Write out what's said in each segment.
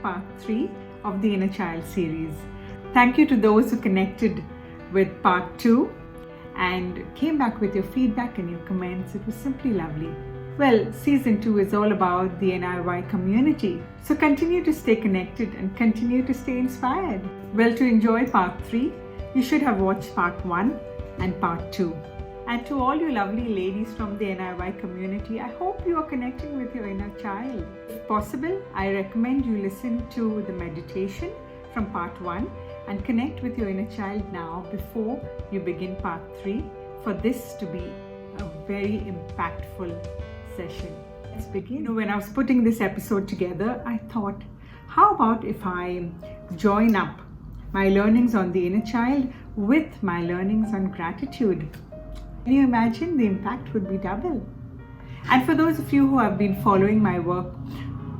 part 3 of the Inner Child series. Thank you to those who connected with part 2 and came back with your feedback and your comments. It was simply lovely. Well, season 2 is all about the NIY community. So continue to stay connected and continue to stay inspired. Well, to enjoy part 3, you should have watched part 1 and part 2. And to all you lovely ladies from the NIY community, I hope you are connecting with your inner child. If possible, I recommend you listen to the meditation from part 1 and connect with your inner child now before you begin part 3 for this to be a very impactful session. Let's begin. When I was putting this episode together, I thought, how about if I join up my learnings on the inner child with my learnings on gratitude? Can you imagine? The impact would be double. And for those of you who have been following my work,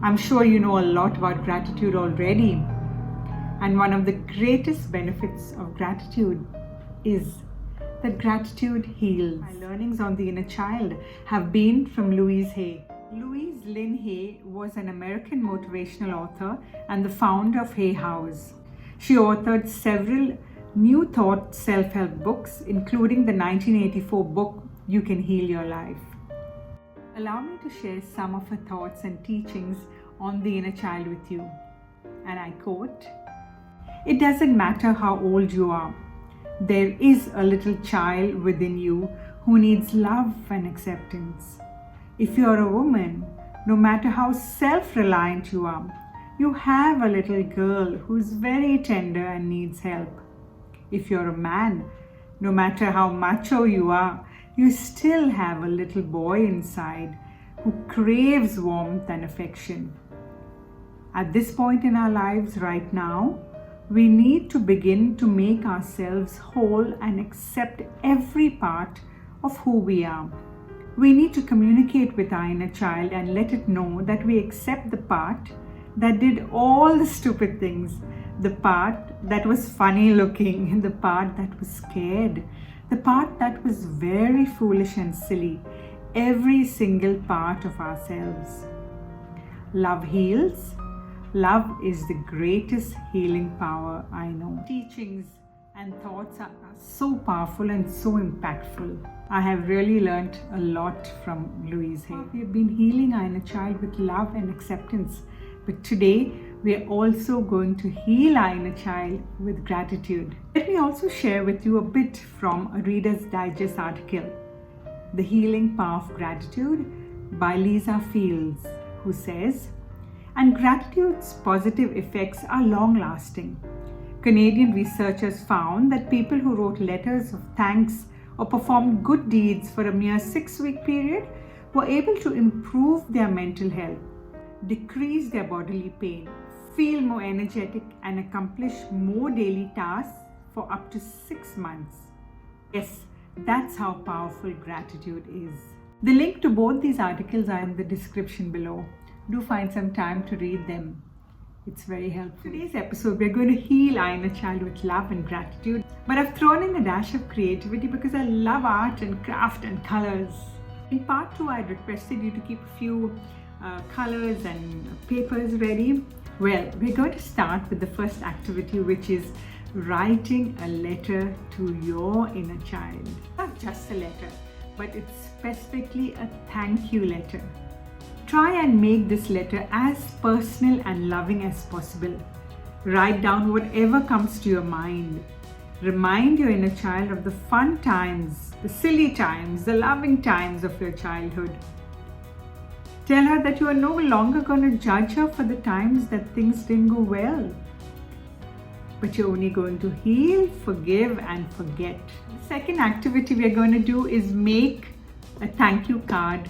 I'm sure you know a lot about gratitude already. And one of the greatest benefits of gratitude is that gratitude heals. My learnings on the inner child have been from Louise Hay. Louise Lynn Hay was an American motivational author and the founder of Hay House. She authored several New Thought self-help books, including the 1984 book, You Can Heal Your Life. Allow me to share some of her thoughts and teachings on the inner child with you. And I quote, "It doesn't matter how old you are. There is a little child within you who needs love and acceptance. If you are a woman, no matter how self-reliant you are, you have a little girl who's very tender and needs help. If you're a man, no matter how macho you are, you still have a little boy inside who craves warmth and affection. At this point in our lives right now, we need to begin to make ourselves whole and accept every part of who we are. We need to communicate with our inner child and let it know that we accept the part that did all the stupid things, the part that was funny looking, the part that was scared, the part that was very foolish and silly, every single part of ourselves. Love heals. Love is the greatest healing power I know." Teachings and thoughts are so powerful and so impactful. I have really learnt a lot from Louise Hay. We have been healing our inner child with love and acceptance. But today, we are also going to heal our inner child with gratitude. Let me also share with you a bit from a Reader's Digest article, The Healing Power of Gratitude by Lisa Fields, who says, "And gratitude's positive effects are long-lasting. Canadian researchers found that people who wrote letters of thanks or performed good deeds for a mere 6-week period were able to improve their mental health, decrease their bodily pain, feel more energetic, and accomplish more daily tasks for up to 6 months. Yes, that's how powerful gratitude is." The link to both these articles are in the description below. Do find some time to read them. It's very helpful. Today's episode, we're going to heal our inner child with love and gratitude. But I've thrown in a dash of creativity because I love art and craft and colors. In part 2, I requested you to keep a few colors and papers ready. Well, we're going to start with the first activity, which is writing a letter to your inner child. Not just a letter, but it's specifically a thank you letter. Try and make this letter as personal and loving as possible. Write down whatever comes to your mind. Remind your inner child of the fun times, the silly times, the loving times of your childhood. Tell her that you are no longer going to judge her for the times that things didn't go well, but you're only going to heal, forgive, and forget. The second activity we are going to do is make a thank you card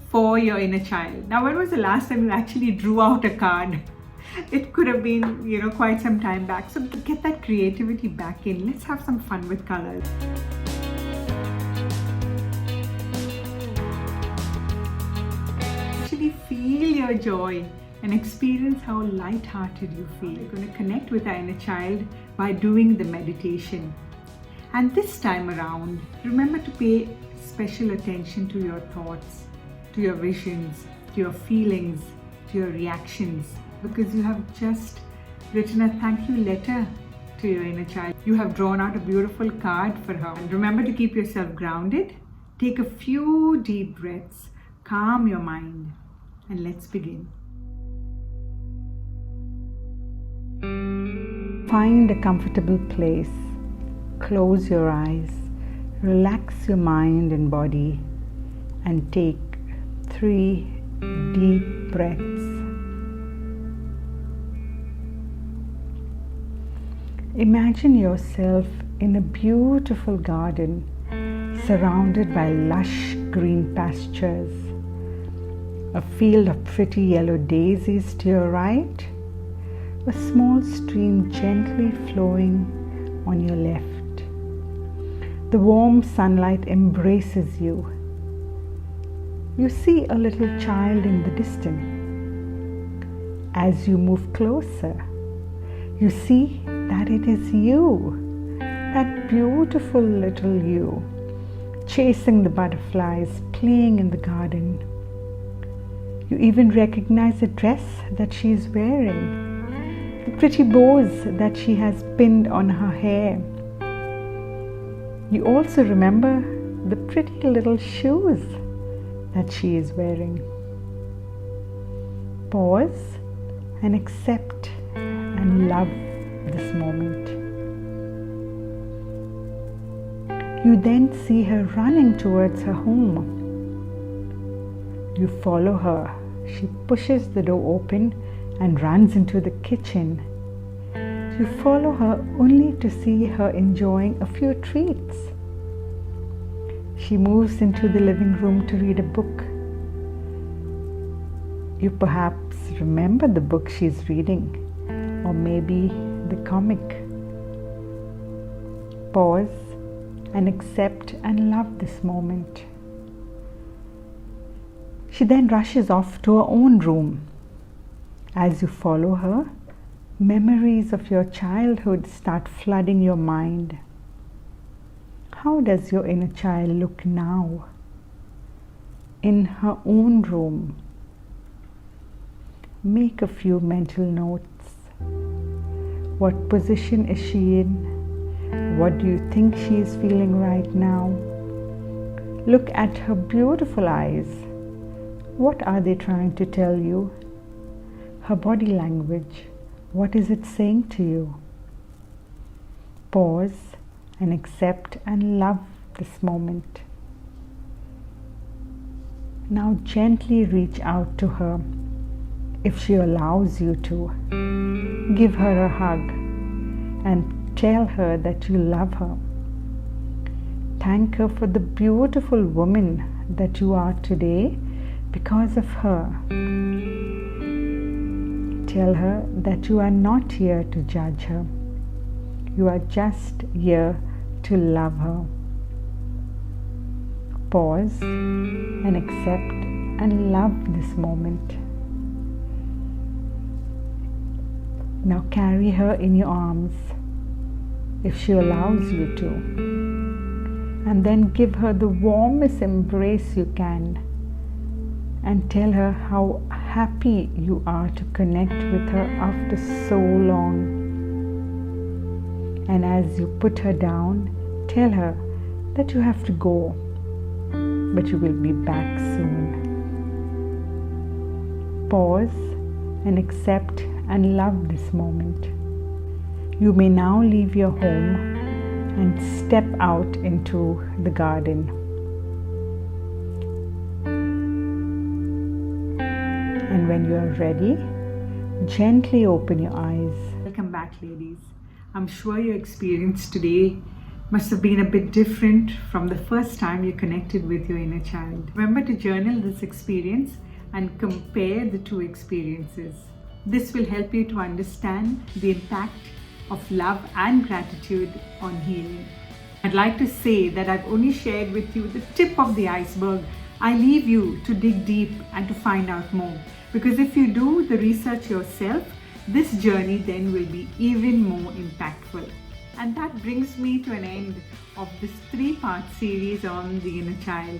for your inner child. Now, when was the last time you actually drew out a card? It could have been, quite some time back. So get that creativity back in. Let's have some fun with colors. Feel your joy and experience how light-hearted you feel. You're going to connect with our inner child by doing the meditation. And this time around, remember to pay special attention to your thoughts, to your visions, to your feelings, to your reactions. because you have just written a thank you letter to your inner child. You have drawn out a beautiful card for her. And remember to keep yourself grounded. Take a few deep breaths, calm your mind, and let's begin. Find a comfortable place. Close your eyes. Relax your mind and body and take 3 deep breaths. Imagine yourself in a beautiful garden surrounded by lush green pastures. A field of pretty yellow daisies to your right. A small stream gently flowing on your left. The warm sunlight embraces you. You see a little child in the distance. As you move closer, you see that it is you, that beautiful little you, chasing the butterflies, playing in the garden. You even recognize the dress that she is wearing, the pretty bows that she has pinned on her hair. You also remember the pretty little shoes that she is wearing. Pause and accept and love this moment. You then see her running towards her home. You follow her. She pushes the door open and runs into the kitchen. You follow her only to see her enjoying a few treats. She moves into the living room to read a book. You perhaps remember the book she's reading, or maybe the comic. Pause and accept and love this moment. She then rushes off to her own room. As you follow her, memories of your childhood start flooding your mind. How does your inner child look now? In her own room. Make a few mental notes. What position is she in? What do you think she is feeling right now? Look at her beautiful eyes. What are they trying to tell you? Her body language. What is it saying to you? Pause and accept and love this moment. Now gently reach out to her. If she allows you to, give her a hug and tell her that you love her. Thank her for the beautiful woman that you are today because of her. Tell her that you are not here to judge her. You are just here to love her. Pause and accept and love this moment. Now carry her in your arms if she allows you to, and then give her the warmest embrace you can and tell her how happy you are to connect with her after so long. And as you put her down, tell her that you have to go, but you will be back soon. Pause and accept and love this moment. You may now leave your home and step out into the garden. And when you are ready, gently open your eyes. Welcome back, ladies. I'm sure your experience today must have been a bit different from the first time you connected with your inner child. Remember to journal this experience and compare the two experiences. This will help you to understand the impact of love and gratitude on healing. I'd like to say that I've only shared with you the tip of the iceberg. I leave you to dig deep and to find out more. Because if you do the research yourself, this journey then will be even more impactful. And that brings me to an end of this 3-part series on the inner child.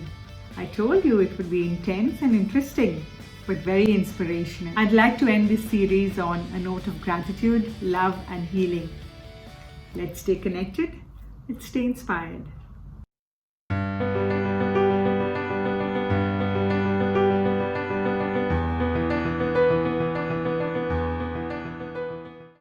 I told you it would be intense and interesting. but very inspirational. I'd like to end this series on a note of gratitude, love, and healing. Let's stay connected. Let's stay inspired.